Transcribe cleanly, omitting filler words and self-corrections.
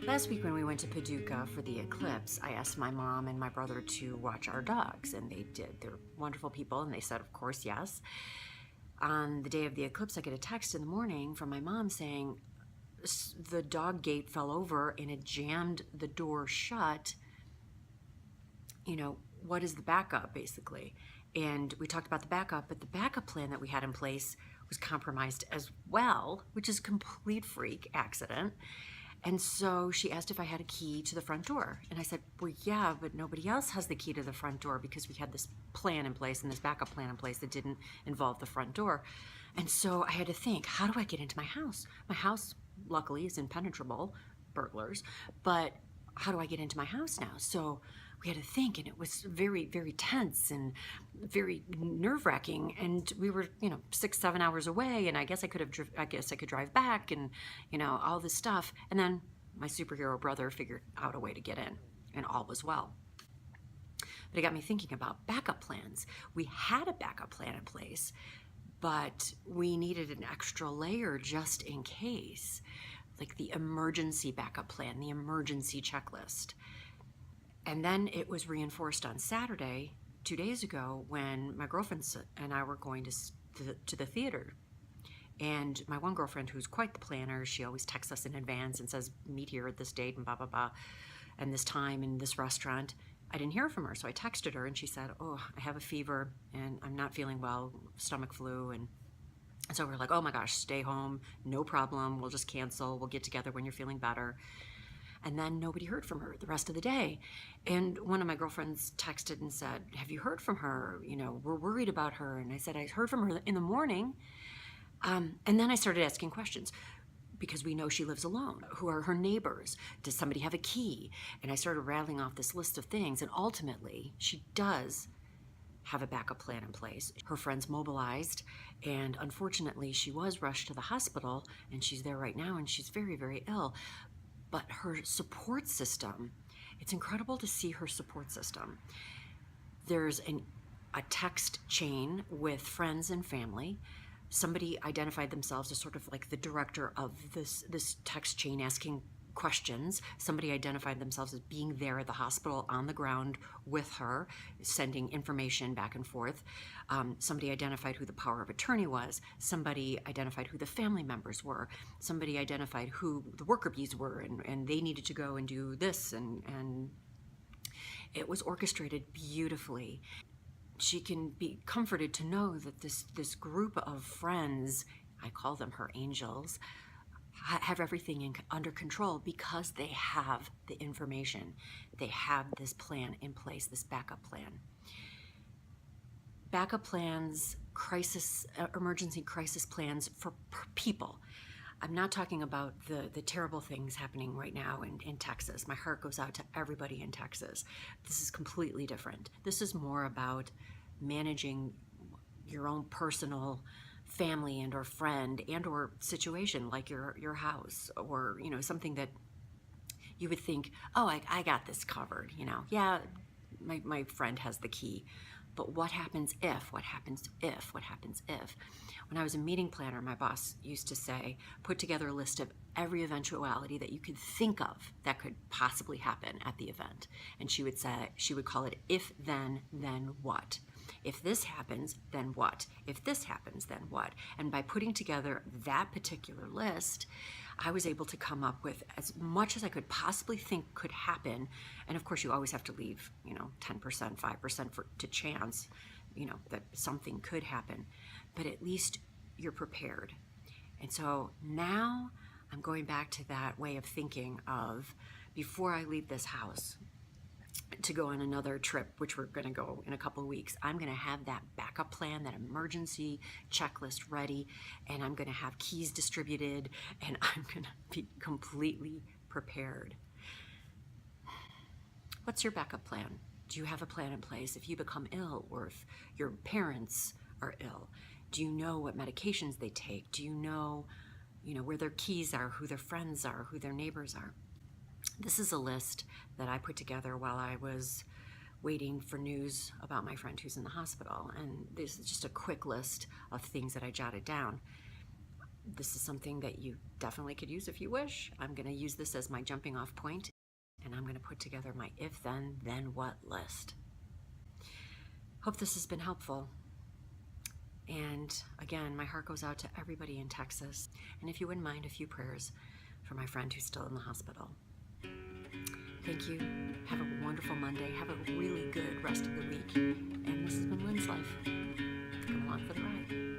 Last week when we went to Paducah for the eclipse, I asked my mom and my brother to watch our dogs, and they did. They're wonderful people, and they said, of course, yes. On the day of the eclipse, I get a text in the morning from my mom saying the dog gate fell over and it jammed the door shut. You know, what is the backup, basically? And we talked about the backup, but the backup plan that we had in place was compromised as well, which is a complete freak accident. And so she asked if I had a key to the front door. And I said, well, yeah, but nobody else has the key to the front door because we had this plan in place and this backup plan in place that didn't involve the front door. And so I had to think, how do I get into my house? My house, luckily, is impenetrable, burglars, but how do I get into my house now? So we had to think, and it was very, very tense and very nerve-wracking. And we were, 6-7 hours away, and I guess I could drive back, and all this stuff. And then my superhero brother figured out a way to get in, and all was well. But it got me thinking about backup plans. We had a backup plan in place, but we needed an extra layer just in case, like the emergency backup plan, the emergency checklist. And then it was reinforced on Saturday, 2 days ago, when my girlfriends and I were going to the theater. And my one girlfriend, who's quite the planner, she always texts us in advance and says, meet here at this date and blah, blah, blah, and this time in this restaurant. I didn't hear from her, so I texted her and she said, oh, I have a fever and I'm not feeling well, stomach flu. And so we're like, oh my gosh, stay home, no problem, we'll just cancel, we'll get together when you're feeling better. And then nobody heard from her the rest of the day. And one of my girlfriends texted and said, have you heard from her? We're worried about her. And I said, I heard from her in the morning. And then I started asking questions because we know she lives alone. Who are her neighbors? Does somebody have a key? And I started rattling off this list of things. And ultimately, she does have a backup plan in place. Her friends mobilized, and unfortunately, she was rushed to the hospital, and she's there right now, and she's very, very ill. But her support system, it's incredible to see her support system. There's a text chain with friends and family. Somebody identified themselves as sort of like the director of this text chain, asking questions. Somebody identified themselves as being there at the hospital on the ground with her, sending information back and forth. Somebody identified who the power of attorney was. Somebody identified who the family members were. Somebody identified who the worker bees were, and they needed to go and do this, and it was orchestrated beautifully. She can be comforted to know that this group of friends, I call them her angels, have everything under control because they have the information. They have this plan in place, this backup plan. Backup plans, emergency crisis plans for people. I'm not talking about the terrible things happening right now in Texas. My heart goes out to everybody in Texas. This is completely different. This is more about managing your own personal family and or friend and or situation, like your house, or something that you would think, oh, I got this covered. Yeah, my friend has the key, but what happens if? What happens if? What happens if? When I was a meeting planner, my boss used to say, put together a list of every eventuality that you could think of that could possibly happen at the event, and she would call it if then what. If this happens, then what? If this happens, then what? And by putting together that particular list, I was able to come up with as much as I could possibly think could happen. And of course, you always have to leave, 10%, 5% to chance, that something could happen. But at least you're prepared. And so now I'm going back to that way of thinking of, before I leave this house to go on another trip, which we're going to go in a couple of weeks, I'm going to have that backup plan, that emergency checklist ready, and I'm going to have keys distributed, and I'm going to be completely prepared. What's your backup plan? Do you have a plan in place if you become ill, or if your parents are ill? Do you know what medications they take? Do you know, where their keys are, who their friends are, who their neighbors are? This is a list that I put together while I was waiting for news about my friend who's in the hospital. And this is just a quick list of things that I jotted down. This is something that you definitely could use if you wish. I'm going to use this as my jumping off point, and I'm going to put together my if then what list. Hope this has been helpful. And again, my heart goes out to everybody in Texas. And if you wouldn't mind, a few prayers for my friend who's still in the hospital. Thank you. Have a wonderful Monday. Have a really good rest of the week. And this has been Lynne's Life. Come along for the ride.